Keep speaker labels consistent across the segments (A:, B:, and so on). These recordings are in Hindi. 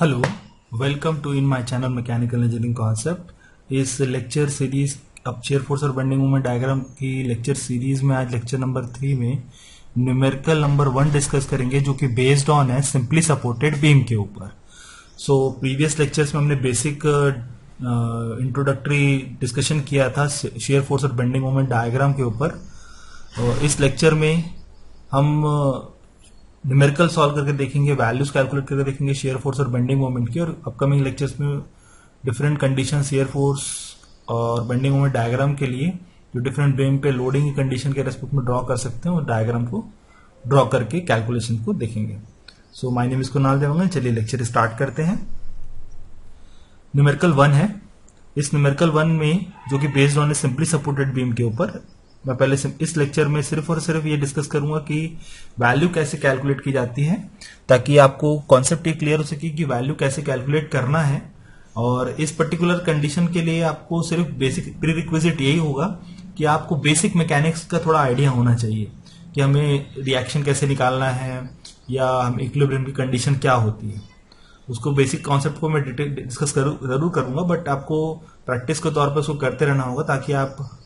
A: Hello, welcome to in my channel mechanical engineering concept. इस लेक्चर सीरीज अब शेयर फोर्स और बेंडिंग मोमेंट डायग्राम की लेक्चर सीरीज में आज लेक्चर नंबर 3 में न्यूमेरिकल नंबर 1 डिस्कस करेंगे, जो कि बेस्ड ऑन है सिंपली सपोर्टेड बीम के ऊपर। सो प्रीवियस लेक्चर्स में हमने बेसिक इंट्रोडक्टरी डिस्कशन किया था शेयर फोर्स और बेंडिंग मोमेंट डायग्राम के ऊपर। इस लेक्चर में हम न्यूमेरिकल सॉल्व करके देखेंगे, वैल्यूज कैलकुलेट करके देखेंगे शेयर फोर्स और बेंडिंग मोमेंट की। और अपकमिंग लेक्चर्स में डिफरेंट कंडीशन शेयर फोर्स और बेंडिंग मोमेंट डायग्राम के लिए जो डिफरेंट बीम पे लोडिंग की कंडीशन के रेस्पेक्ट में ड्रॉ कर सकते हैं, और डायग्राम को ड्रॉ करके कैलकुलेशन को देखेंगे। So my name is Kunal Dewangan. चलिए लेक्चर स्टार्ट करते हैं। न्यूमेरिकल 1 है। इस न्यूमेरिकल 1 में जो कि based on simply supported beam के ऊपर, मैं पहले इस लेक्चर में सिर्फ और सिर्फ ये डिस्कस करूंगा कि वैल्यू कैसे कैलकुलेट की जाती है, ताकि आपको कॉन्सेप्ट ही क्लियर हो सके कि वैल्यू कैसे कैलकुलेट करना है। और इस पर्टिकुलर कंडीशन के लिए आपको सिर्फ बेसिक प्री रिक्विजिट यही होगा कि आपको बेसिक मैकेनिक्स का थोड़ा आइडिया होना चाहिए कि हमें रिएक्शन कैसे निकालना है या हम इक्विलिब्रियम की कंडीशन क्या होती है। उसको बेसिक कॉन्सेप्ट को मैं डिटेल डिस्कस जरूर करूंगा, बट आपको प्रैक्टिस के तौर पर उसको करते रहना होगा ताकि आप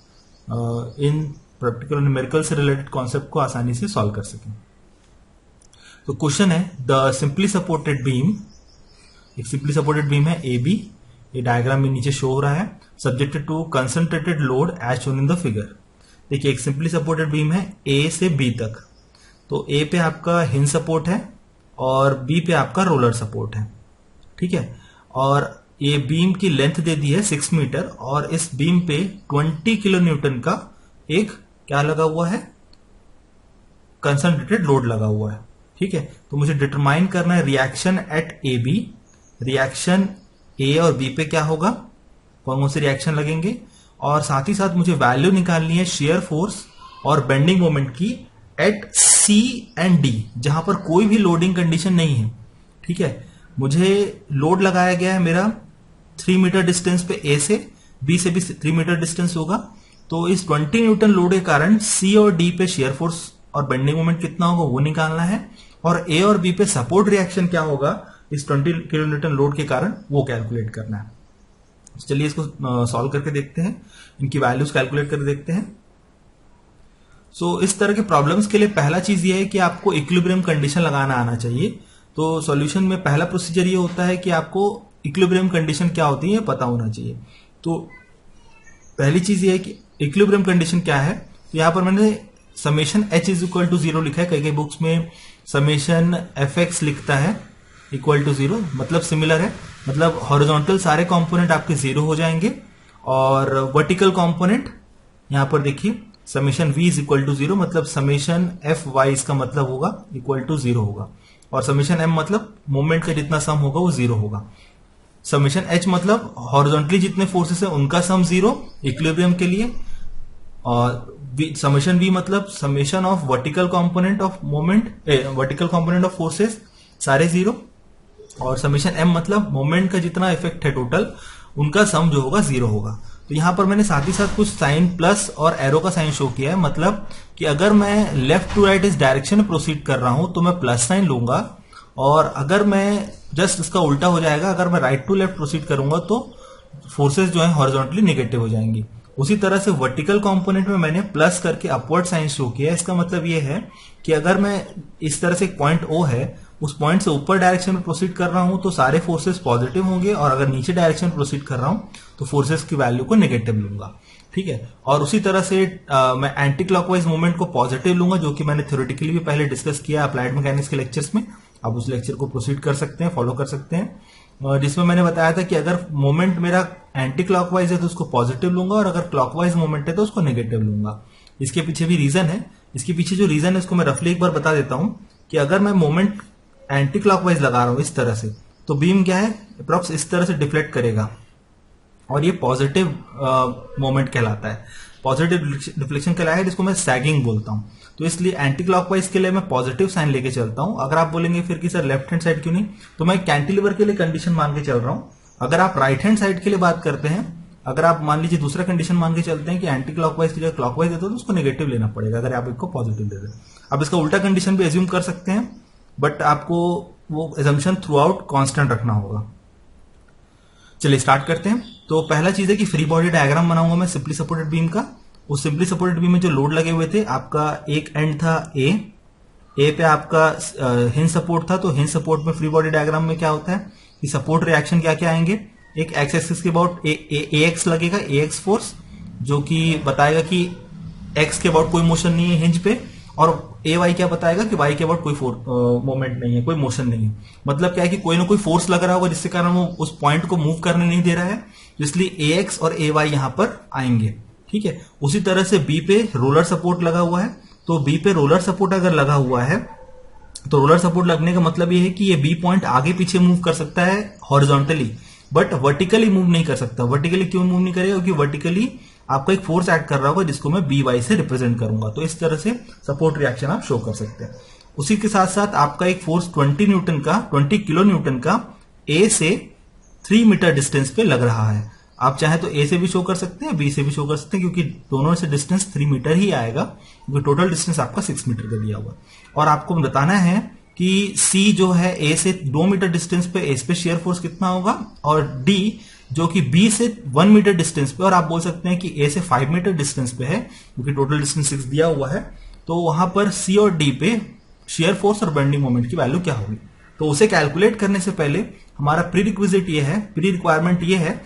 A: इन पर्टिकुलर न्यूमेरिकल से रिलेटेड कॉन्सेप्ट को आसानी से सॉल्व कर सकें। तो क्वेश्चन है, द सिंपली सपोर्टेड बीम, एक सिंपली सपोर्टेड बीम है ए बी, ये डायग्राम में नीचे शो हो रहा है, subjected to concentrated load as shown in the figure. देखिए एक सिंपली सपोर्टेड बीम है ए से बी तक। तो ए पे आपका हिंज सपोर्ट है और बी पे आपका रोलर सपोर्ट है, ठीक है। और ये बीम की लेंथ दे दी है 6 मीटर, और इस बीम पे 20 किलो न्यूटन का एक क्या लगा हुआ है, कंसंट्रेटेड लोड लगा हुआ है, ठीक है। तो मुझे डिटरमाइन करना है reaction at A B. Reaction A और बी पे क्या होगा, कौन से रिएक्शन लगेंगे, और साथ ही साथ मुझे वैल्यू निकालनी है शेयर फोर्स और बेंडिंग मोमेंट की एट सी एंड डी, जहां पर कोई भी लोडिंग कंडीशन नहीं है, ठीक है। मुझे लोड लगाया गया है मेरा 3 मीटर डिस्टेंस पे ए से, बी से भी 3 मीटर डिस्टेंस होगा। तो इस 20 न्यूटन लोड के कारण सी और डी पे शेयर फोर्स और बेंडिंग मोमेंट कितना होगा वो निकालना है, और ए और बी पे सपोर्ट रिएक्शन क्या होगा इस 20 किलो न्यूटन लोड के कारण वो कैलकुलेट करना है। चलिए इसको सॉल्व करके देखते हैं, इनकी वैल्यूज कैलकुलेट करके देखते हैं। सो इस तरह के प्रॉब्लम्स के लिए पहला चीज ये है कि आपको इक्विलिब्रियम कंडीशन लगाना आना चाहिए। तो सॉल्यूशन में पहला प्रोसीजर ये होता है कि आपको इक्विलिब्रियम कंडीशन क्या होती है पता होना चाहिए। तो पहली चीज ये है कि इक्विलिब्रियम कंडीशन क्या है। तो यहां पर मैंने summation h is equal to 0 लिखा है। कई कई बुक्स में समेशन fx लिखता है इक्वल टू 0, मतलब सिमिलर है, मतलब हॉरिजॉन्टल सारे कंपोनेंट आपके 0 हो जाएंगे, और वर्टिकल कंपोनेंट यहां पर देखिए summation v is equal to 0, मतलब समेशन fy इसका मतलब होगा इक्वल टू 0 होगा, और समेशन m मतलब मोमेंट का जितना सम होगा वो 0 होगा। समेशन h मतलब हॉरिजॉन्टली जितने फोर्सेस है उनका सम 0 इक्विलिब्रियम के लिए, और समेशन v मतलब summation of vertical component of moment, vertical component of forces सारे 0, और समेशन m मतलब मोमेंट का जितना इफेक्ट है टोटल उनका सम जो होगा 0 होगा। तो यहां पर मैंने साथ ही साथ कुछ साइन प्लस और एरो का साइन शो किया है, मतलब कि अगर मैं लेफ्ट टू राइट इस डायरेक्शन में प्रोसीड कर रहा हूं तो मैं प्लस साइन लूंगा, और अगर मैं जस्ट इसका उल्टा हो जाएगा, अगर मैं राइट टू लेफ्ट प्रोसीड करूंगा तो फोर्सेस जो है हॉरिजॉन्टली नेगेटिव हो जाएंगी। उसी तरह से वर्टिकल कंपोनेंट में मैंने प्लस करके अपवर्ड साइन शो किया है। इसका मतलब ये है कि अगर मैं इस तरह से एक पॉइंट O है, उस पॉइंट से ऊपर डायरेक्शन में प्रोसीड कर रहा हूं तो सारे फोर्सेस पॉजिटिव होंगे, और अगर नीचे डायरेक्शन में प्रोसीड कर रहा हूं तो फोर्सेस की वैल्यू को नेगेटिव लूंगा, ठीक है। और उसी तरह से मैं एंटी क्लॉकवाइज मूवमेंट को पॉजिटिव लूंगा, जो कि मैंने थ्योरेटिकली भी पहले डिस्कस किया अप्लाइड मैकेनिक्स के लेक्चर्स में। आप उस लेक्चर को प्रोसीड कर सकते हैं, फॉलो कर सकते हैं, जिसमें मैंने बताया था कि अगर मोमेंट मेरा एंटी क्लॉकवाइज है तो उसको पॉजिटिव लूंगा, और अगर क्लॉकवाइज मोमेंट है तो उसको नेगेटिव लूंगा। इसके पीछे भी रीजन है। इसके पीछे जो रीजन है उसको मैं रफली एक बार बता देता हूं कि अगर मैं मोमेंट एंटी क्लॉकवाइज लगा रहा हूं इस तरह से, तो बीम क्या है अप्रॉक्स इस तरह से डिफ्लेक्ट करेगा, और ये पॉजिटिव मोमेंट कहलाता है, पॉजिटिव डिफ्लेक्शन कहलाता है, जिसको मैं सैगिंग बोलता हूं। तो इसलिए एंटी क्लॉकवाइज के लिए मैं पॉजिटिव साइन लेके चलता हूं। अगर आप बोलेंगे फिर कि सर लेफ्ट हैंड साइड क्यों नहीं, तो मैं कैंटिलीवर के लिए कंडीशन मान के चल रहा हूं। अगर आप राइट हैंड साइड के लिए बात करते हैं, अगर आप मान लीजिए दूसरा कंडीशन मान के चलते हैं कि एंटी क्लॉकवाइज की जगह क्लॉकवाइज देते हो तो उसको नेगेटिव लेना पड़ेगा अगर आप इसको पॉजिटिव दे रहे हैं। आप इसका उल्टा कंडीशन भी एज्यूम कर सकते हैं, बट आपको वो एजम्पशन थ्रू आउट कॉन्स्टेंट रखना होगा। चलिए स्टार्ट करते हैं। तो पहला चीज है कि फ्री बॉडी डायग्राम बनाऊंगा मैं सिंपली सपोर्टेड बीम का। उस सिंपली सपोर्टेड बीम में जो लोड लगे हुए थे, आपका एक एंड था ए पे आपका हिंज सपोर्ट था। तो हिंज सपोर्ट में फ्री बॉडी डायग्राम में क्या होता है कि सपोर्ट रिएक्शन क्या क्या आएंगे, एक एक्स एक्सिस के अबाउट ए एक्स लगेगा, ए एक्स फोर्स, जो कि बताएगा कि एक्स के अबाउट कोई मोशन नहीं है हिंज पे, और ए वाई क्या बताएगा कि वाई के अबाउट कोई मोमेंट नहीं है, कोई मोशन नहीं है। मतलब क्या है कि कोई ना कोई फोर्स लग रहा होगा जिसके कारण वो उस पॉइंट को मूव करने नहीं दे रहा है, इसलिए ए एक्स और ए वाई यहां पर आएंगे। ठीक है, उसी तरह से बी पे रोलर सपोर्ट लगा हुआ है। तो बी पे रोलर सपोर्ट अगर लगा हुआ है तो रोलर सपोर्ट लगने का मतलब ये है कि ये बी पॉइंट आगे पीछे मूव कर सकता है हॉरिजॉन्टली, बट वर्टिकली मूव नहीं कर सकता। वर्टिकली क्यों मूव नहीं करेगा? क्योंकि वर्टिकली आपका एक फोर्स एक्ट कर रहा होगा जिसको मैं बी वाई से रिप्रेजेंट करूंगा। तो इस तरह से सपोर्ट रिएक्शन आप शो कर सकते हैं। उसी के साथ साथ आपका एक फोर्स 20 किलो न्यूटन का ए से 3 मीटर डिस्टेंस पे लग रहा है। आप चाहे तो ए से भी शो कर सकते हैं, बी से भी शो कर सकते हैं, क्योंकि दोनों से डिस्टेंस 3 मीटर ही आएगा, क्योंकि टोटल डिस्टेंस आपका 6 मीटर का दिया हुआ। और आपको बताना है कि सी जो है ए से 2 मीटर डिस्टेंस पे एस पे शेयर फोर्स कितना होगा, और डी जो कि बी से 1 मीटर डिस्टेंस पे, और आप बोल सकते हैं कि ए से 5 मीटर डिस्टेंस पे है, क्योंकि टोटल डिस्टेंस 6 दिया हुआ है। तो वहां पर सी और डी पे शेयर फोर्स और बेंडिंग मोमेंट की वैल्यू क्या होगी। तो उसे कैलकुलेट करने से पहले हमारा प्री रिक्वायरमेंट ये है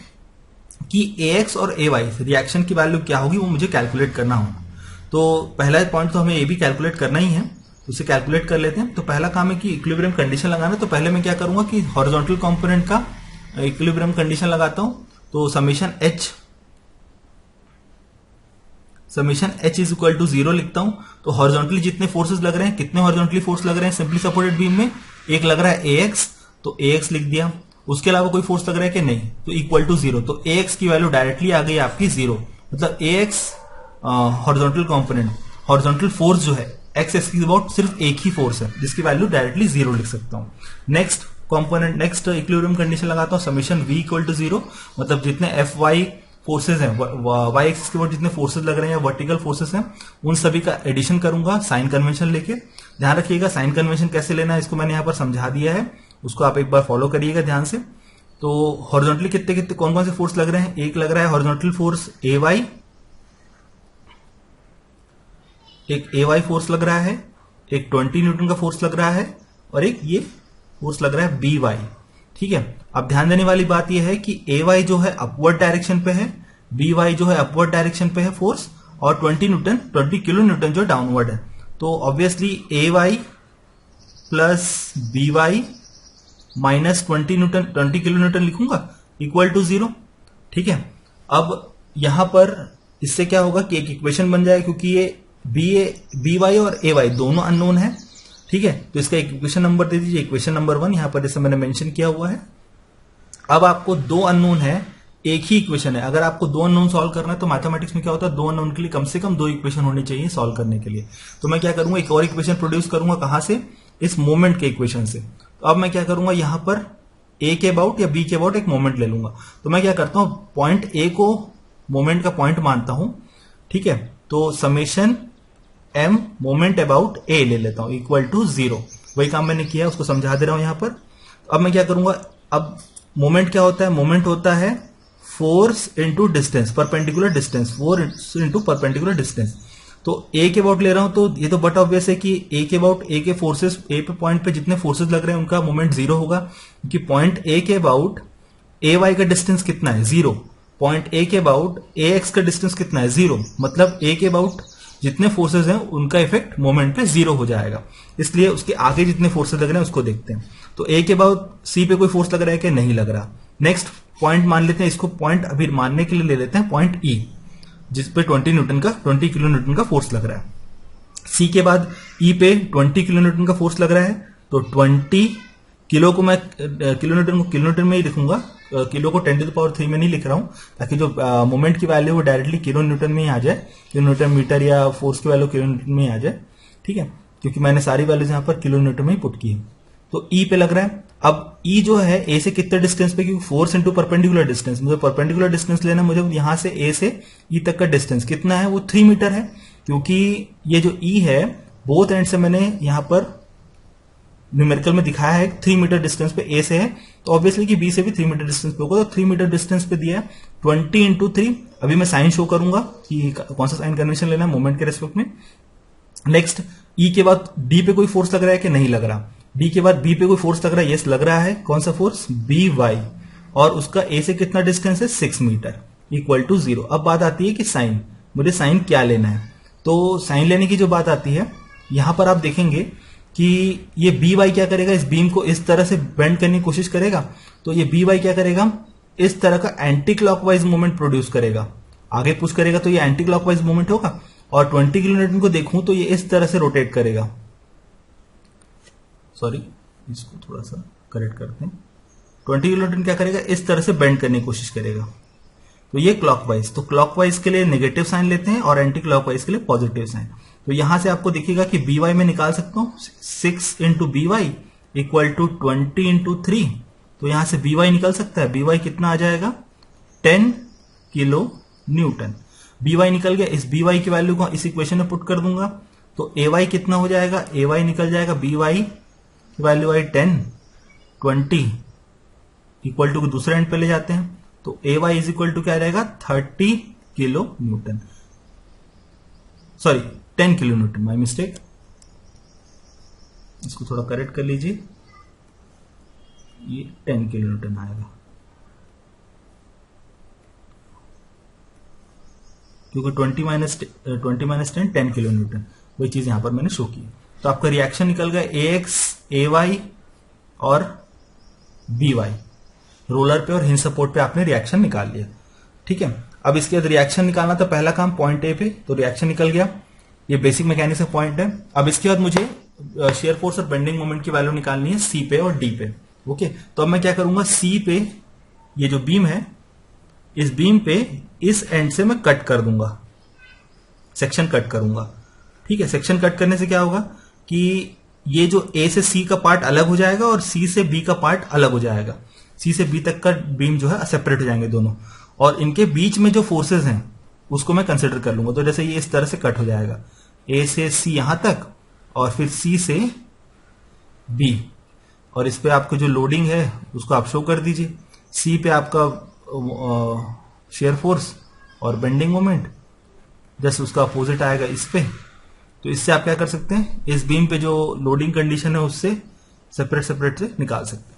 A: कि ए एक्स और ए वाई रिएक्शन की वैल्यू क्या होगी, वो मुझे कैलकुलेट करना होगा। तो पहला पॉइंट तो हमें ये भी कैलकुलेट करना ही है, उसे कैलकुलेट कर लेते हैं। तो पहला काम है कि इक्विलिब्रियम कंडीशन लगाना। तो पहले मैं क्या करूंगा कि हॉरिजॉन्टल कंपोनेंट का इक्विलिब्रियम कंडीशन लगाता हूं। तो summation H is equal to 0 लिखता हूं। तो हॉरिजॉन्टली जितने फोर्सेस लग रहे हैं, कितने हॉरिजॉन्टली फोर्स लग रहे हैं सिंपली सपोर्टेड बीम में, एक लग रहा है ए एक्स, तो ए एक्स लिख दिया। उसके अलावा कोई फोर्स लग रहा है कि नहीं, तो इक्वल टू 0। तो ए एक्स की वैल्यू डायरेक्टली आ गई आपकी 0। मतलब A x horizontal component, horizontal force जो है एक्स एक्स की अबाउट सिर्फ एक ही फोर्स है, जिसकी वैल्यू डायरेक्टली 0 लिख सकता हूं। Next component, next equilibrium condition लगाता हूं, समेशन वी इक्वल टू 0। मतलब जितने एफ वाई फोर्सेज हैं, वाई एक्सिस के ऊपर जितने फोर्सेज लग रहे हैं या वर्टिकल फोर्सेज हैं, उन सभी का एडिशन करूंगा साइन कन्वेंशन लेके। ध्यान रखिएगा साइन कन्वेंशन कैसे लेना है, इसको मैंने यहां पर समझा दिया है, उसको आप एक बार फॉलो करिएगा ध्यान से। तो हॉरिजॉन्टली कितने कितने कौन कौन से फोर्स लग रहे हैं, एक लग रहा है हॉरिजॉन्टल फोर्स ए वाई, एक ए वाई फोर्स लग रहा है, एक 20 न्यूटन का फोर्स लग रहा है, और एक ये फोर्स लग रहा है बी वाई। ठीक है, अब ध्यान देने वाली बात यह है कि ए वाई जो है अपवर्ड डायरेक्शन पे है, बी वाई जो है अपवर्ड डायरेक्शन पे है फोर्स, और 20 किलो न्यूटन जो डाउनवर्ड है। तो obviously A y plus B y minus 20 kilo newton लिखूंगा इक्वल टू 0। ठीक है, अब यहां पर इससे क्या होगा कि एक इक्वेशन बन जाए, क्योंकि ये बी वाई और ए वाई दोनों अननोन है। ठीक है, तो इसका एक इक्वेशन नंबर दे दीजिए, इक्वेशन नंबर 1 यहां पर जैसे मैंने मेंशन किया हुआ है। अब आपको दो अननोन है, एक ही इक्वेशन है। अगर आपको दो अननोन सॉल्व करना है तो मैथमेटिक्स में क्या होता है, दो अननोन के लिए कम से कम 2 इक्वेशन होनी चाहिए सॉल्व करने के लिए। तो मैं क्या करूंगा, एक और इक्वेशन प्रोड्यूस करूंगा, कहां से, इस मोमेंट के इक्वेशन से। तो अब मैं क्या करूंगा, यहां पर ए के अबाउट या बी के अबाउट एक मोमेंट ले लूंगा। तो मैं क्या करता हूं, पॉइंट ए को मोमेंट का पॉइंट मानता हूं। ठीक है, तो समेशन एम मोमेंट अबाउट ए ले लेता हूं इक्वल टू 0। वही काम मैंने किया, उसको समझा दे रहा हूं यहां पर। अब मैं क्या करूंगा, अब मोमेंट क्या होता है, मोमेंट होता है force into distance, perpendicular distance, force into perpendicular distance. तो ए के अबाउट ले रहा हूं, तो ये तो बट ऑब्वियस है कि ए के अबाउट, ए के फोर्सेस, ए पे पॉइंट पे जितने फोर्सेस लग रहे हैं उनका मोमेंट 0 होगा, क्योंकि पॉइंट ए के अबाउट ए वाई का डिस्टेंस कितना है, 0। पॉइंट ए के अबाउट ए एक्स का डिस्टेंस कितना है, 0। मतलब ए के अबाउट जितने फोर्सेस हैं उनका इफेक्ट मोमेंट पे 0 हो जाएगा। इसलिए उसके आगे जितने फोर्सेस लग रहे हैं उसको देखते हैं। तो ए के अबाउट सी पे कोई फोर्स लग रहा है कि नहीं लग रहा। नेक्स्ट पॉइंट मान लेते हैं, इसको पॉइंट अभी मानने के लिए ले लेते हैं पॉइंट ई, जिसपे 20 किलो न्यूटन का फोर्स लग रहा है। सी के बाद ई पे 20 किलो न्यूटन का फोर्स लग रहा है। तो 20 किलो को मैं किलो न्यूटन में ही लिखूंगा, किलो को 10⁻³ में नहीं लिख रहा हूं, ताकि जो मोमेंट की वैल्यू वो डायरेक्टली किलो न्यूटन में ही आ जाए, किलो न्यूटन मीटर या फोर्स की वैल्यू किलो न्यूटन में ही आ जाए। ठीक है, क्योंकि मैंने सारी वैल्यूज यहां पर किलो न्यूटन में ही पुट की है। तो ई पे लग रहा है। अब ई जो है ए से कितने डिस्टेंस पे, क्योंकि फोर्स इंटू परपेंडिकुलर डिस्टेंस, मुझे परपेंडिकुलर डिस्टेंस लेना, मुझे यहां से ए से ई तक का डिस्टेंस कितना है, वो 3 मीटर है। क्योंकि ये जो ई है बोथ एंड से मैंने यहां पर न्यूमेरिकल में दिखाया है 3 मीटर डिस्टेंस पे ए से है, तो ऑब्वियसली कि बी से भी 3 मीटर डिस्टेंस पे होगा, तो 3 मीटर डिस्टेंस पे दिया है 20 इंटू 3। अभी मैं साइन शो करूंगा कि कौन सा साइन कन्वेंशन लेना है मोमेंट के रेस्पेक्ट में। नेक्स्ट ई के बाद डी पे कोई फोर्स लग रहा है कि नहीं लग रहा, डी के बाद बी पे कोई फोर्स लग रहा है, यस लग रहा है। कौन सा फोर्स, बी वाई, और उसका ए से कितना डिस्टेंस है 6 मीटर इक्वल टू 0। अब बात आती है कि साइन, मुझे साइन क्या लेना है। तो साइन लेने की जो बात आती है, यहां पर आप देखेंगे कि ये बी वाई क्या करेगा, इस बीम को इस तरह से बेंड करने की कोशिश करेगा, तो ये बी वाई क्या करेगा, इस तरह का एंटी क्लॉकवाइज मूवमेंट प्रोड्यूस करेगा, आगे पुश करेगा, तो ये एंटी क्लॉकवाइज मूवमेंट होगा। और 20 किलो न्यूटन को देखूं तो ये इस तरह से रोटेट करेगा, सॉरी इसको थोड़ा सा करेक्ट करते हैं, 20 किलो न्यूटन क्या करेगा, इस तरह से बेंड करने की कोशिश करेगा। तो ये क्लॉकवाइज, तो क्लॉकवाइज के लिए नेगेटिव साइन लेते हैं और एंटी क्लॉकवाइज के लिए पॉजिटिव साइन। तो यहां से आपको दिखेगा कि बी वाई में निकाल सकता हूं 6 इंटू B Y equal to 20 into 3। तो यहां से बी वाई निकल सकता है, बी वाई कितना आ जाएगा 10 किलो न्यूटन। बी वाई निकल गया, इस बी वाई की वैल्यू को इस इक्वेशन में पुट कर दूंगा, तो ए वाई कितना हो जाएगा, ए वाई निकल जाएगा, बी वाई की वैल्यू आई 10, 20 इक्वल टू दूसरे एंड पे ले जाते हैं, तो ए वाई इज इक्वल टू क्या रहेगा 30 kilo Newton, sorry 10 kilo Newton, my mistake. इसको थोड़ा करेक्ट कर लीजिए, ये 10 किलो न्यूटन आएगा, क्योंकि 20 माइनस 10 किलो न्यूटन, वही चीज यहां पर मैंने शो की। तो आपका रिएक्शन निकल गया ए एक्स, ए वाई और बी वाई, रोलर पे और हिंज सपोर्ट पे आपने रिएक्शन निकाल लिया। ठीक है, अब इसके बाद रिएक्शन निकालना था, पहला काम पॉइंट ए पे, तो रिएक्शन निकल गया, ये बेसिक मैकेनिक्स का पॉइंट है। अब इसके बाद मुझे शेयर फोर्स और बेंडिंग मोमेंट की वैल्यू निकालनी है सी पे और डी पे। ओके, तो अब मैं क्या करूंगा, सी पे ये जो बीम है, इस बीम पे इस एंड से मैं कट कर दूंगा, सेक्शन कट करूंगा। ठीक है, सेक्शन कट करने से क्या होगा कि ये जो ए से सी का पार्ट अलग हो जाएगा और सी से बी का पार्ट अलग हो जाएगा, सी से बी तक का बीम जो है सेपरेट हो जाएंगे दोनों, और इनके बीच में जो फोर्सेस हैं उसको मैं कंसिडर कर लूंगा। तो जैसे ये इस तरह से कट हो जाएगा, ए से सी यहां तक और फिर सी से बी, और इस पे आपको जो लोडिंग है उसको आप शो कर दीजिए। सी पे आपका शेयर फोर्स और बेंडिंग मोमेंट, जैसे उसका अपोजिट आएगा इस पे। तो इससे आप क्या कर सकते हैं, इस बीम पे जो लोडिंग कंडीशन है उससे सेपरेट सेपरेट से निकाल सकते हैं।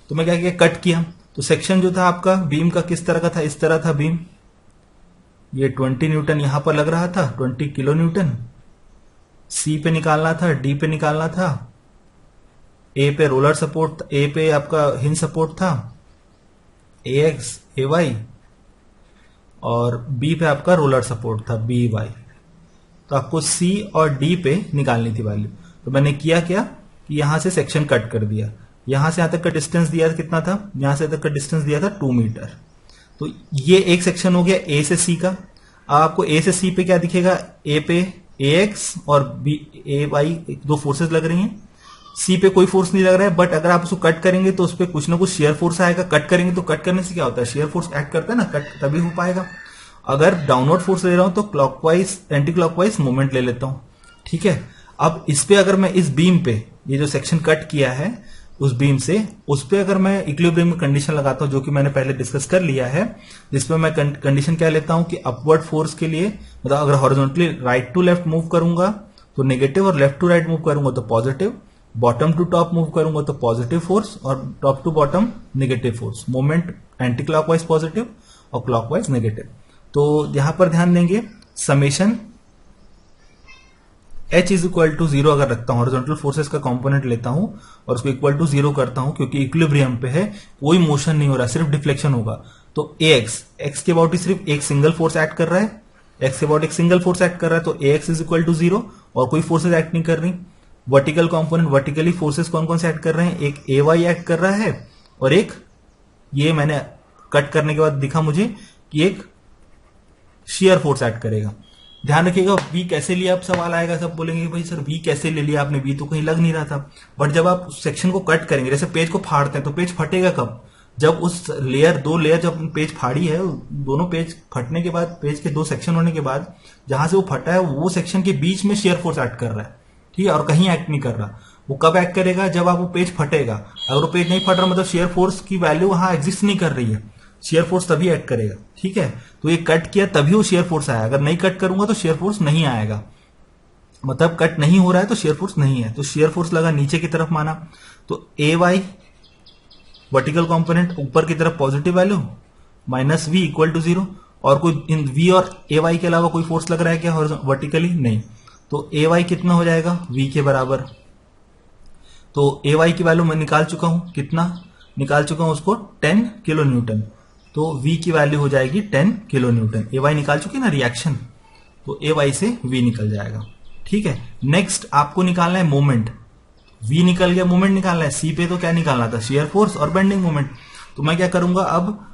A: तो मैं क्या किया, कट किया, तो सेक्शन जो था आपका बीम का किस तरह का था, इस तरह था बीम, ये 20 न्यूटन यहां पर लग रहा था, 20 किलो न्यूटन। सी पे निकालना था, डी पे निकालना था, ए पे रोलर सपोर्ट, ए पे आपका हिंज सपोर्ट था, ए एक्स ए वाई, और बी पे आपका रोलर सपोर्ट था बी वाई। तो आपको सी और डी पे निकालनी थी वैल्यू। तो मैंने किया क्या कि यहां से सेक्शन कट कर दिया, यहां से यहां तक का डिस्टेंस दिया कितना था, यहां से तक का डिस्टेंस दिया था 2 मीटर। तो ये एक सेक्शन हो गया ए से सी का। अब आपको ए से सी पे क्या दिखेगा, ए पे ए एक्स और बी ए वाई, दो फोर्सेस लग रही हैं। सी पे कोई फोर्स नहीं लग रहा है, बट अगर आप उसको कट करेंगे तो उस पर कुछ ना कुछ शेयर फोर्स आएगा। कट करेंगे तो कट करने से क्या होता है, शेयर फोर्स एक्ट करता है ना, कट तभी हो पाएगा। अगर डाउनवर्ड फोर्स ले रहा हूं तो क्लॉकवाइज एंटी क्लॉकवाइज मूवमेंट ले लेता हूं। ठीक है, अब इस पे अगर मैं इस बीम पे ये जो सेक्शन कट किया है उस बीम से, उस पे अगर मैं इक्विलिब्रियम कंडीशन लगाता हूं, जो कि मैंने पहले डिस्कस कर लिया है, जिसमें मैं कंडीशन क्या लेता हूं कि अपवर्ड फोर्स के लिए, मतलब अगर horizontally right to left move करूंगा तो नेगेटिव, और लेफ्ट टू राइट मूव करूंगा तो positive, bottom to top move करूंगा तो पॉजिटिव फोर्स, और top to bottom negative force, moment anti clockwise positive और क्लॉकवाइज नेगेटिव। तो यहां पर ध्यान देंगे, summation H is equal to 0 अगर रखता हूं, हॉरिजॉन्टल फोर्सेस का कंपोनेंट लेता हूं और उसको इक्वल टू 0 करता हूं, क्योंकि इक्विलिब्रियम पे है, कोई मोशन नहीं हो रहा, सिर्फ डिफ्लेक्शन होगा। तो एक्स के अबाउट ही सिर्फ एक सिंगल फोर्स एक्ट कर रहा है, एक्स के अबाउट एक सिंगल फोर्स एक्ट कर रहा है, तो एक्स इज इक्वल टू 0 और कोई फोर्सेज एक्ट नहीं कर रही। वर्टिकल कंपोनेंट, वर्टिकली फोर्सेस कौन कौन से एक्ट कर रहे हैं, एक ए वाई एक्ट कर रहा है और एक, ये मैंने कट करने के बाद दिखा मुझे कि एक शेयर फोर्स एक्ट करेगा। ध्यान रखिएगा, बी कैसे लिया, अब सवाल आएगा, सब बोलेंगे भाई सर बी कैसे ले लिया आपने, बी तो कहीं लग नहीं रहा था। बट जब आप सेक्शन को कट करेंगे, जैसे पेज को फाड़ते हैं तो पेज फटेगा कब, जब उस लेयर, दो लेयर जब पेज फाड़ी है, दोनों पेज फटने के बाद, पेज के दो सेक्शन होने के बाद जहां से वो फटा है वो सेक्शन के बीच में शेयर फोर्स एक्ट कर रहा है, ठीक है, और कहीं एक्ट नहीं कर रहा। वो कब एक्ट करेगा, जब आप वो पेज फटेगा। अगर वो पेज नहीं फट रहा मतलब शेयर फोर्स की वैल्यू वहां एग्जिस्ट नहीं कर रही है, शेयर फोर्स तभी एक्ट करेगा। ठीक है, तो ये कट किया तभी वो शेयर फोर्स आया, अगर नहीं कट करूंगा तो शेयर फोर्स नहीं आएगा। मतलब कट नहीं हो रहा है तो शेयर फोर्स नहीं है, तो शेयर फोर्स लगा नीचे की तरफ माना, तो ए वाई वर्टिकल कंपोनेंट ऊपर की तरफ positive value minus V equal to 0। और कोई इन वी और ए वाई के अलावा कोई फोर्स लग रहा है क्या वर्टिकली? नहीं। तो ए वाई कितना हो जाएगा? वी के बराबर। तो ए वाई की वैल्यू मैं निकाल चुका हूं, कितना निकाल चुका हूं उसको? 10 किलो न्यूटन। तो वी की वैल्यू हो जाएगी 10 किलो न्यूटन। ए वाई निकाल चुके ना रिएक्शन, तो ए वाई से वी निकल जाएगा। ठीक है, नेक्स्ट आपको निकालना है मोमेंट। वी निकल गया, मोमेंट निकालना है। सी पे तो क्या निकालना था? शेयर फोर्स और बेंडिंग मोमेंट। तो मैं क्या करूंगा, अब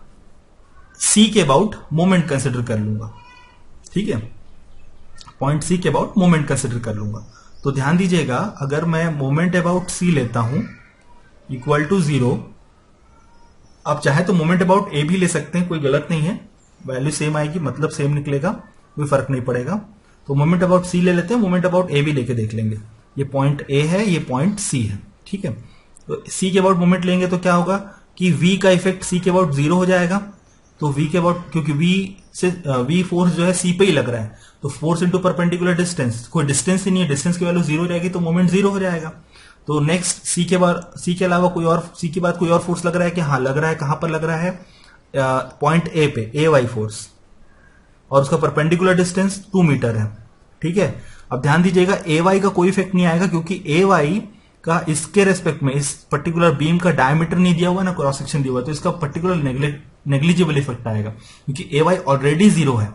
A: सी के अबाउट मोमेंट कंसिडर कर लूंगा। ठीक है, पॉइंट सी के अबाउट मोमेंट कंसिडर कर लूंगा। तो ध्यान दीजिएगा, अगर मैं मोमेंट अबाउट सी लेता हूं इक्वल टू 0, आप चाहे तो मोमेंट अबाउट ए भी ले सकते हैं, कोई गलत नहीं है, वैल्यू सेम आएगी, मतलब सेम निकलेगा, कोई फर्क नहीं पड़ेगा। तो मोमेंट अबाउट सी ले लेते हैं, मोमेंट अबाउट ए भी लेके देख लेंगे। ये पॉइंट ए है, ये पॉइंट सी है। ठीक है, तो सी के अबाउट मोमेंट लेंगे तो क्या होगा कि वी का इफेक्ट सी के अबाउट 0 हो जाएगा। तो वी के अबाउट, क्योंकि वी फोर्स जो है सी पे ही लग रहा है, तो फोर्स इंटू परपेंडिकुलर डिस्टेंस, कोई डिस्टेंस ही नहीं है, डिस्टेंस की वैल्यू 0 हो जाएगी, तो मोमेंट 0 हो जाएगा। तो नेक्स्ट सी के अलावा कोई और, सी के बाद कोई और फोर्स लग रहा है कि? हाँ लग रहा है। कहां पर लग रहा है? पॉइंट ए पे, ए वाई फोर्स, और उसका परपेंडिकुलर डिस्टेंस 2 मीटर है। ठीक है, अब ध्यान दीजिएगा, ए वाई का कोई इफेक्ट नहीं आएगा, क्योंकि ए वाई का इसके रेस्पेक्ट में, इस पर्टिकुलर बीम का डायमीटर नहीं दिया हुआ ना, क्रॉस सेक्शन दिया हुआ, तो इसका पर्टिकुलर नेग्लिजिबल इफेक्ट आएगा, क्योंकि ए वाई ऑलरेडी 0 है।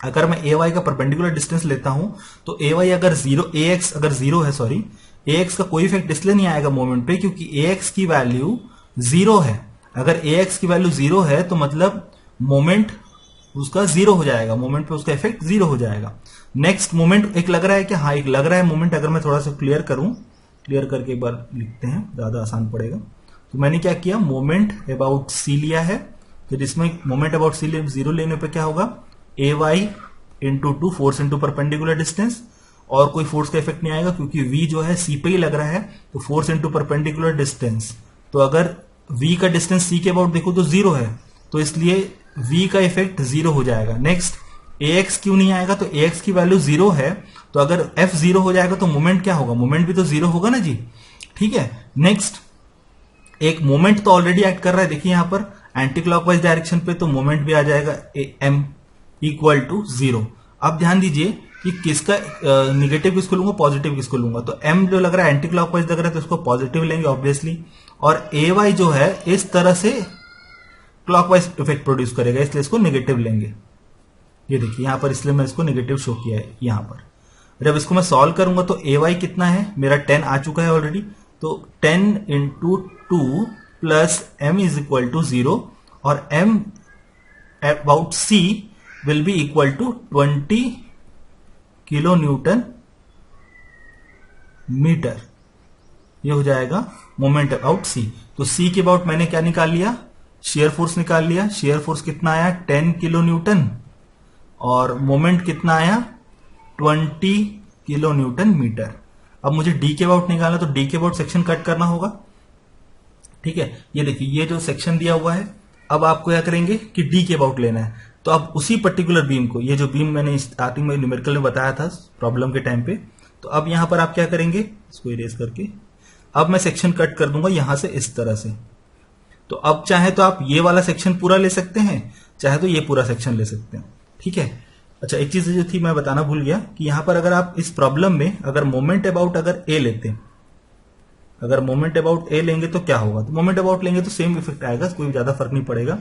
A: अगर मैं ए वाई का परपेंडिकुलर डिस्टेंस लेता हूं तो ए वाई अगर 0, ए एक्स अगर 0 है, सॉरी, ए एक्स का कोई इफेक्ट इसलिए नहीं आएगा मोमेंट पे, क्योंकि ए एक्स की वैल्यू 0 है। अगर ए एक्स की वैल्यू 0 है तो मतलब मोमेंट उसका 0 हो जाएगा, मोमेंट पे उसका इफेक्ट 0 हो जाएगा। नेक्स्ट मोमेंट एक लग रहा है कि? हाँ एक लग रहा है मोमेंट। अगर मैं थोड़ा सा क्लियर करूं, क्लियर करके एक बार लिखते हैं, ज्यादा आसान पड़ेगा। तो मैंने क्या किया, मोमेंट अबाउट सी लिया है, तो जिसमें मोमेंट अबाउट सी 0 लेने पे क्या होगा, A y into 2 force into perpendicular distance, और कोई फोर्स का इफेक्ट नहीं आएगा क्योंकि वी जो है सी पे ही लग रहा है, तो फोर्स इंटू परपेंडिकुलर डिस्टेंस। तो अगर वी का डिस्टेंस सी के अबाउट देखो तो 0 है, तो इसलिए वी का इफेक्ट 0 हो जाएगा। नेक्स्ट ए एक्स क्यों नहीं आएगा, तो ए एक्स की वैल्यू 0 है, तो अगर एफ 0 हो जाएगा तो मोमेंट क्या होगा, मोमेंट भी तो 0 होगा ना जी। ठीक है, नेक्स्ट एक मोमेंट तो ऑलरेडी एक्ट कर रहा है, देखिए यहां पर एंटी क्लॉकवाइज डायरेक्शन पे, तो मोमेंट भी आ जाएगा एम इक्वल टू 0। अब ध्यान दीजिए कि किसका निगेटिव किसको लूंगा, पॉजिटिव किसको लूंगा। तो एम जो लग रहा है एंटी क्लॉकवाइज लग रहा है, तो इसको पॉजिटिव लेंगे ऑब्वियसली, और ए वाई जो है इस तरह से क्लॉकवाइज इफेक्ट प्रोड्यूस करेगा, इसलिए इसको नेगेटिव लेंगे। ये देखिए यहां पर, इसलिए मैं इसको नेगेटिव शो किया है यहां पर। जब इसको मैं सॉल्व करूंगा तो ए वाई कितना है, मेरा 10 आ चुका है ऑलरेडी, तो 10 into 2 plus M is equal to 0, और M about C will be equal to 20 kilo newton metre. ये हो जाएगा मोमेंट अबाउट सी। तो सी के अबाउट मैंने क्या निकाल लिया, शेयर फोर्स निकाल लिया। शेयर फोर्स कितना आया, 10 किलो न्यूटन, और मोमेंट कितना आया, 20 किलो न्यूटन मीटर। अब मुझे डी के अबाउट निकालना, तो डी के अबाउट सेक्शन कट करना होगा। ठीक है, ये देखिए ये जो सेक्शन दिया हुआ है, अब आपको क्या करेंगे कि डी के अबाउट लेना है। तो अब उसी पर्टिकुलर बीम को, ये जो बीम मैंने स्टार्टिंग में न्यूमेरिकल में बताया था प्रॉब्लम के टाइम पे, तो अब यहां पर आप क्या करेंगे, इसको इरेज करके अब मैं सेक्शन कट कर दूंगा यहां से इस तरह से। तो अब चाहे तो आप ये वाला सेक्शन पूरा ले सकते हैं, चाहे तो ये पूरा सेक्शन ले सकते हैं। ठीक है, अच्छा एक चीज जो थी मैं बताना भूल गया कि यहां पर अगर आप इस प्रॉब्लम में अगर मोमेंट अबाउट अगर ए लेते हैं, अगर मोमेंट अबाउट ए लेंगे तो क्या होगा, तो मोमेंट अबाउट लेंगे तो सेम इफेक्ट आएगा, कोई ज्यादा फर्क नहीं पड़ेगा।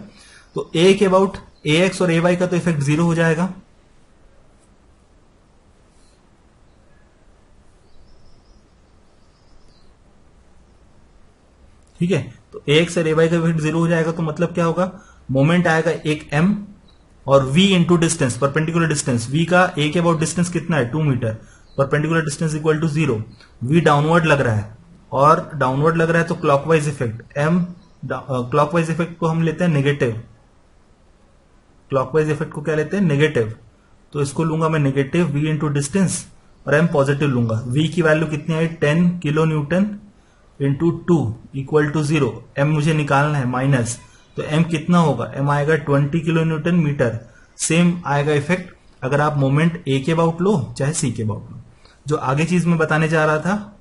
A: तो ए के अबाउट ए एक्स और ए वाई का तो इफेक्ट 0 हो जाएगा, ठीक है। तो ए एक्स और ए वाई का इफेक्ट 0 हो जाएगा, तो मतलब क्या होगा, मोमेंट आएगा एक एम और v into distance, perpendicular distance, v का a के अबाउट डिस्टेंस कितना है 2 metre, perpendicular distance equal to 0, v downward लग रहा है, और डाउनवर्ड लग रहा है तो clockwise effect m, clockwise effect को हम लेते हैं नेगेटिव, क्लॉकवाइज इफेक्ट को क्या लेते हैं नेगेटिव, तो इसको लूंगा मैं नेगेटिव v इंटू डिस्टेंस, और m पॉजिटिव लूंगा। v की वैल्यू कितनी आई 10 kilo newton into 2 equal to 0। m मुझे निकालना है माइनस, तो m कितना होगा, m आएगा 20 किलो न्यूटन मीटर। सेम आएगा इफेक्ट अगर आप मोमेंट a के अबाउट लो चाहे c के अबाउट लो। जो आगे चीज मैं बताने जा रहा था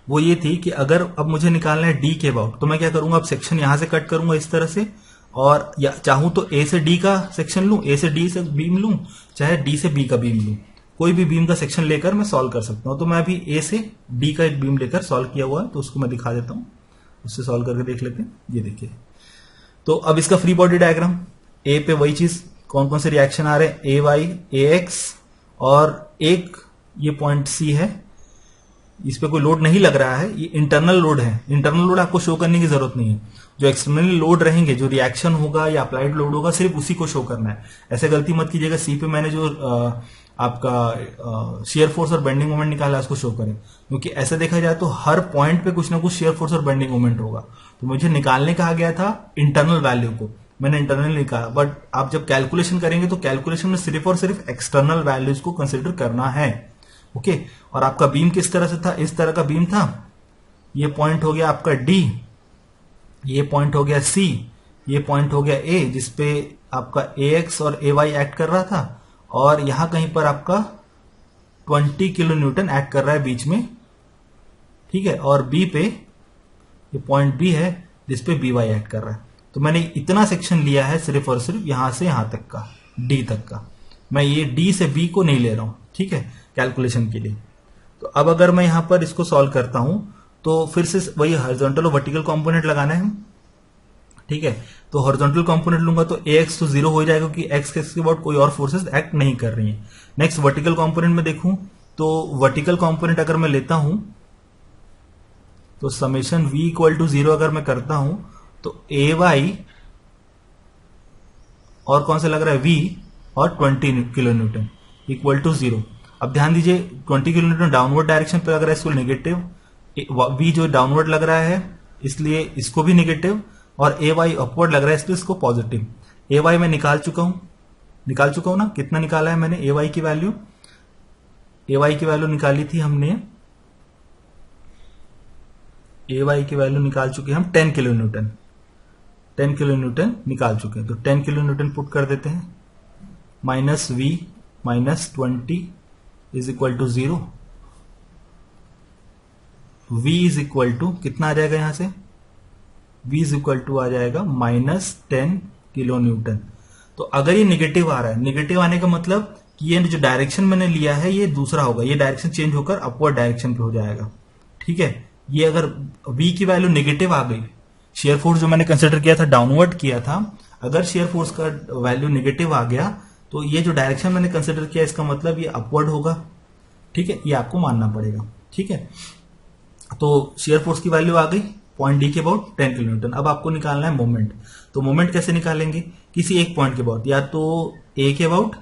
A: वो ये थी कि अगर अब मुझे निकालना है d के अबाउट, तो मैं क्या करूंगा, अब सेक्शन यहां से कट करूंगा इस तरह से, और या चाहूं तो a से d का सेक्शन लूं, a से d से बीम लूं, चाहे d से b का बीम लूं, कोई भी बीम का सेक्शन लेकर मैं सॉल्व कर सकता हूं। तो मैं अभी a से d का एक बीम लेकर सॉल्व किया हुआ है, तो उसको मैं दिखा देता हूं, उससे सॉल्व करके देख लेते हैं। ये देखिए, तो अब इसका फ्री बॉडी डायग्राम, a पे वही चीज, कौन कौन से रिएक्शन आ रहे हैं, ए वाई ए एक्स, और एक ये पॉइंट सी है, इस पे कोई लोड नहीं लग रहा है, ये इंटरनल लोड है। इंटरनल लोड आपको शो करने की जरूरत नहीं है, जो एक्सटर्नली लोड रहेंगे, जो रिएक्शन होगा या अप्लाइड लोड होगा, सिर्फ उसी को शो करना है। ऐसे गलती मत कीजिएगा सी पे मैंने जो आपका शेयर फोर्स और बेंडिंग मोमेंट निकाला उसको शो करें, क्योंकि ऐसे देखा जाए तो हर पॉइंट पे कुछ ना कुछ शेयर फोर्स और बेंडिंग मोमेंट होगा। तो मुझे निकालने कहा गया था इंटरनल वैल्यू को, मैंने इंटरनल निकाला, बट आप जब कैलकुलेशन करेंगे तो कैलकुलेशन में सिर्फ और सिर्फ एक्सटर्नल वैल्यूज को कंसिडर करना है। ओके, और आपका बीम किस तरह से था, इस तरह का बीम था। ये पॉइंट हो गया आपका डी, ये पॉइंट हो गया सी, ये पॉइंट हो गया ए, जिसपे आपका ए एक्स और ए वाई एक्ट कर रहा था, और यहां कहीं पर आपका 20 किलो न्यूटन एक्ट कर रहा है बीच में, ठीक है। और बी पे ये पॉइंट बी है जिसपे बी वाई एक्ट कर रहा है। तो मैंने इतना सेक्शन लिया है सिर्फ और सिर्फ यहां से यहां तक का, डी तक का। मैं ये डी से बी को नहीं ले रहा हूं, ठीक है, कैलकुलेशन के लिए। तो अब अगर मैं यहां पर इसको सॉल्व करता हूं तो फिर से वही हॉरिजॉन्टल और वर्टिकल कंपोनेंट लगाना है, ठीक है। तो हॉरिजॉन्टल कंपोनेंट लूंगा तो ए एक्स तो 0 हो जाएगा, क्योंकि एक्स के अबाउट कोई और फोर्सेस एक्ट नहीं कर रही हैं। नेक्स्ट वर्टिकल कंपोनेंट में देखूं तो वर्टिकल कंपोनेंट अगर मैं लेता हूं तो समेशन v इक्वल टू 0 अगर मैं करता हूं तो ए वाई और कौन सा लग रहा है v और 20 किलो न्यूटन इक्वल टू 0। अब ध्यान दीजिए 20 किलो न्यूटन डाउनवर्ड डायरेक्शन पे लग रहा है, इसको नेगेटिव, v जो डाउनवर्ड लग रहा है इसलिए इसको भी नेगेटिव, और ए वाई अपवर्ड लग रहा है इसलिए इसको पॉजिटिव। ए वाई मैं निकाल चुका हूं ना, कितना निकाला है मैंने ए वाई की वैल्यू, ए वाई की वैल्यू निकाली थी हमने, ए वाई की वैल्यू निकाल चुके हैं हम 10 किलो न्यूटन, 10 किलो न्यूटन निकाल चुके हैं। तो 10 किलो न्यूटन पुट कर देते हैं, minus v minus 20 is equal to 0। v is equal to कितना आ जाएगा यहां से, v इज इक्वल टू आ जाएगा माइनस 10 किलो न्यूटन। तो अगर ये निगेटिव आ रहा है, निगेटिव आने का मतलब कि ये जो डायरेक्शन मैंने लिया है ये दूसरा होगा, ये डायरेक्शन चेंज होकर अपवर्ड डायरेक्शन पे हो जाएगा, ठीक है। ये अगर v की वैल्यू निगेटिव आ गई, शेयर फोर्स जो मैंने कंसिडर किया था डाउनवर्ड किया था, अगर शेयर फोर्स का वैल्यू निगेटिव आ गया तो ये जो डायरेक्शन मैंने कंसिडर किया इसका मतलब ये अपवर्ड होगा, ठीक है, ये आपको मानना पड़ेगा, ठीक है। तो शेयर फोर्स की वैल्यू आ गई पॉइंट डी के अबाउट 10 किलो न्यूटन। अब आपको निकालना है मोमेंट। तो मोमेंट कैसे निकालेंगे, किसी एक पॉइंट के अबाउट, या तो ए के अबाउट,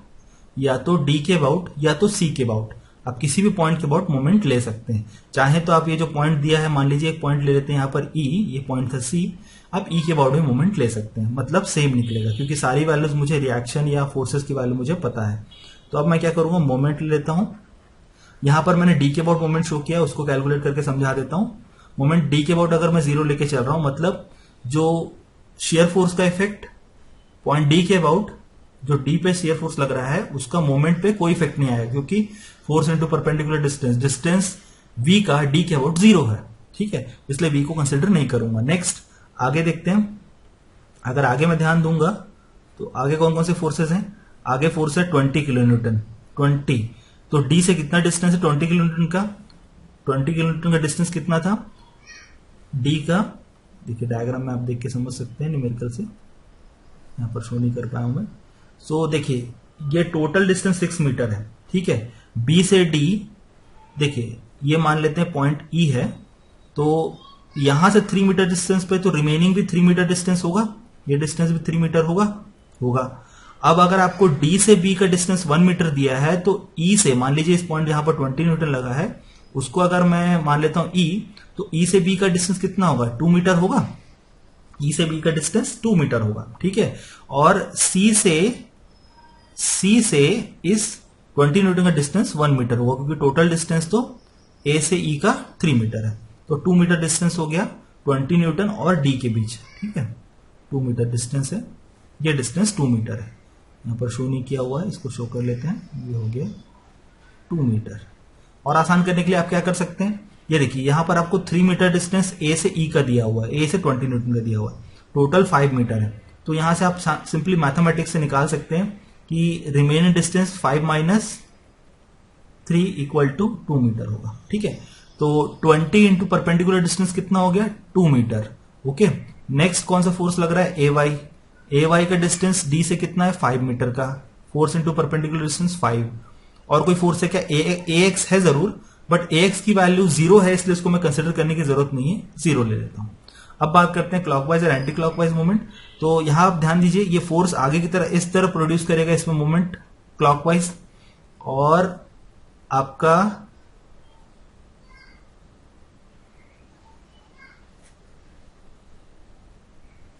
A: या तो डी के अबाउट, या तो सी के अबाउट। आप किसी भी पॉइंट के अबाउट मोमेंट ले सकते हैं। चाहे तो आप ये जो पॉइंट दिया है, मान लीजिए एक पॉइंट ले लेते हैं यहाँ पर ई, ये पॉइंट था सी, आप ई के अबाउट में मोमेंट ले सकते हैं, मतलब सेम निकलेगा, क्योंकि सारी वैल्यूज मुझे रिएक्शन या फोर्सेस की वैल्यू मुझे पता है। तो अब मैं क्या करूंगा, मोमेंट ले लेता हूं। यहां पर मैंने डी के अबाउट मोमेंट शो किया, उसको कैलकुलेट करके समझा देता हूं। मोमेंट डी के अबाउट अगर मैं 0 लेके चल रहा हूं, मतलब जो शेयर फोर्स का इफेक्ट पॉइंट डी के अबाउट, जो डी पे शेयर फोर्स लग रहा है उसका मोमेंट पे कोई इफेक्ट नहीं आएगा, क्योंकि force into perpendicular distance, distance v का डी के अबाउट 0 है, ठीक है, इसलिए v को कंसिडर नहीं करूंगा। नेक्स्ट आगे देखते हैं। अगर आगे मैं ध्यान दूंगा तो आगे कौन कौन से फोर्सेस हैं, आगे फोर्स है 20 किलो न्यूटन, 20। तो डी से कितना डिस्टेंस है 20 किलो न्यूटन का, 20 किलो न्यूटन का डिस्टेंस कितना था डी का, देखिए डायग्राम में आप देख के समझ सकते हैं, न्यूमेरिकल से यहां पर शो नहीं कर पाया हूं मैं। सो देखिए ये टोटल डिस्टेंस 6 मीटर है, ठीक है। बी से डी देखिए ये मान लेते हैं पॉइंट ई है, तो यहां से 3 मीटर डिस्टेंस पे तो रिमेनिंग भी 3 मीटर डिस्टेंस होगा, ये डिस्टेंस भी 3 मीटर होगा। अब अगर आपको डी से बी का डिस्टेंस 1 मीटर दिया है तो ई से, मान लीजिए इस पॉइंट यहां पर 20 न्यूटन लगा है, उसको अगर मैं मान लेता हूं ई, तो ई से बी का डिस्टेंस कितना होगा, 2 मीटर होगा। ई से बी का डिस्टेंस 2 मीटर होगा, ठीक है। और सी से इस 20 न्यूटन का डिस्टेंस 1 मीटर होगा, क्योंकि टोटल डिस्टेंस तो ए से ई का 3 मीटर है, तो 2 मीटर डिस्टेंस हो गया 20 न्यूटन और डी के बीच। ठीक है, 2 मीटर डिस्टेंस है, ये डिस्टेंस 2 मीटर है, यहाँ पर शो नहीं किया हुआ है, इसको शो कर लेते हैं, ये हो गया 2 मीटर। और आसान करने के लिए आप क्या कर सकते हैं, ये देखिए यहाँ पर आपको 3 मीटर डिस्टेंस ए से ई का दिया हुआ है, ए से 20 न्यूटन का दिया हुआ है, टोटल 5 मीटर है। तो यहां से आप सिंपली मैथमेटिक्स से निकाल सकते हैं कि remaining distance 5 minus 3 equal to 2 metre होगा। ठीक है, तो 20 इंटू परपेंडिकुलर डिस्टेंस कितना हो गया, 2 मीटर। ओके, नेक्स्ट कौन सा फोर्स लग रहा है, ए वाई का डिस्टेंस डी से कितना है, 5 मीटर का, फोर्स इंटू परपेंडिकुलर डिस्टेंस 5। और कोई फोर्स है क्या, ए एक्स है जरूर, बट ए एक्स की वैल्यू 0 है, इसलिए इसको मैं कंसिडर करने की जरूरत नहीं है, 0 ले लेता हूं। अब बात करते हैं क्लॉकवाइज और एंटी क्लॉकवाइज मूवमेंट। तो यहां आप ध्यान दीजिए, ये फोर्स आगे की तरह इस तरह प्रोड्यूस करेगा इसमें मूवमेंट क्लॉकवाइज, और आपका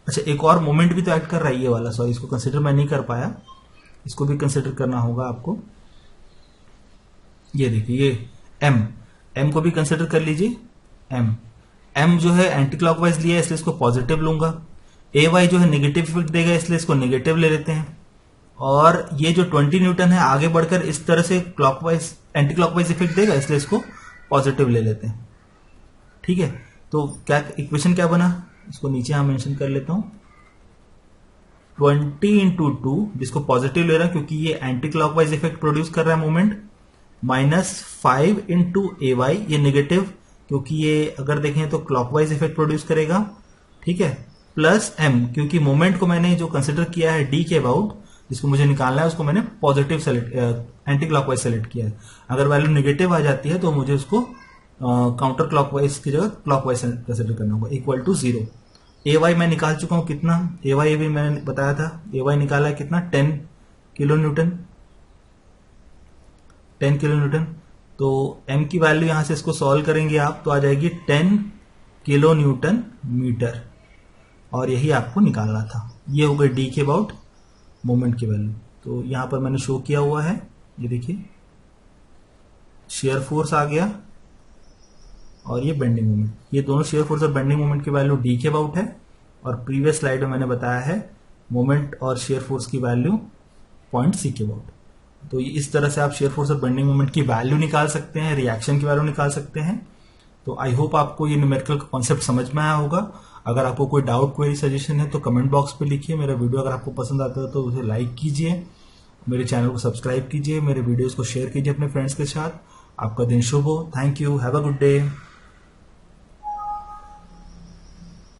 A: अच्छा एक और मोमेंट भी तो एक्ट कर रहा है ये वाला, सॉरी इसको कंसिडर मैं नहीं कर पाया, इसको भी कंसिडर करना होगा आपको। ये देखिए ये एम को भी कंसिडर कर लीजिए, एम जो है एंटी क्लॉकवाइज लिया है इसलिए इसको पॉजिटिव लूंगा, ए वाई जो है नेगेटिव इफेक्ट देगा इसलिए इसको नेगेटिव ले लेते हैं, और ये जो 20 न्यूटन है आगे बढ़कर इस तरह से क्लॉकवाइज एंटी क्लॉकवाइज इफेक्ट देगा इसलिए इसको पॉजिटिव ले लेते हैं। ठीक है, तो क्या इक्वेशन क्या बना, इसको नीचे यहां मेंशन कर लेता हूं, 20 इंटू 2 जिसको पॉजिटिव ले रहा है क्योंकि ये एंटी क्लॉकवाइज इफेक्ट प्रोड्यूस कर रहा है मूवमेंट, माइनस 5 इंटू ए वाई, ये नेगेटिव क्योंकि ये अगर देखें तो क्लॉकवाइज इफेक्ट प्रोड्यूस करेगा। ठीक है, प्लस एम क्योंकि मोमेंट को मैंने जो कंसिडर किया है डी के अबाउट, जिसको मुझे निकालना है उसको मैंने positive select anti clockwise select किया है। अगर वैल्यू नेगेटिव आ जाती है तो मुझे उसको काउंटर क्लॉकवाइज की जगह क्लॉकवाइज कंसिडर करना होगा, इक्वल टू 0। ए वाई मैं निकाल चुका हूं कितना, ए वाई भी मैंने बताया था, ए वाई निकाला है कितना 10 किलो न्यूटन, 10 किलो न्यूटन। तो m की वैल्यू यहां से इसको सॉल्व करेंगे आप तो आ जाएगी 10 किलो न्यूटन मीटर, और यही आपको निकालना था। ये हो गई डी के अबाउट मोमेंट की वैल्यू। तो यहां पर मैंने शो किया हुआ है, ये देखिए शेयर फोर्स आ गया और ये बेंडिंग मोमेंट, ये दोनों शेयर फोर्स और बेंडिंग मोमेंट की वैल्यू डी के अबाउट है, और प्रीवियस स्लाइड में मैंने बताया है मोमेंट और शेयर फोर्स की वैल्यू पॉइंट सी के अबाउट। तो इस तरह से आप शेयर फोर्स और बेंडिंग मोमेंट की वैल्यू निकाल सकते हैं, रिएक्शन की वैल्यू निकाल सकते हैं। तो आई होप आपको ये न्यूमेरिकल कॉन्सेप्ट समझ में आया होगा। अगर आपको कोई डाउट, कोई सजेशन है तो कमेंट बॉक्स पे लिखिए। मेरा वीडियो अगर आपको पसंद आता है तो उसे लाइक कीजिए, मेरे चैनल को सब्सक्राइब कीजिए, मेरे वीडियोस को शेयर कीजिए अपने फ्रेंड्स के साथ। आपका दिन शुभ हो। Thank you, have a good day.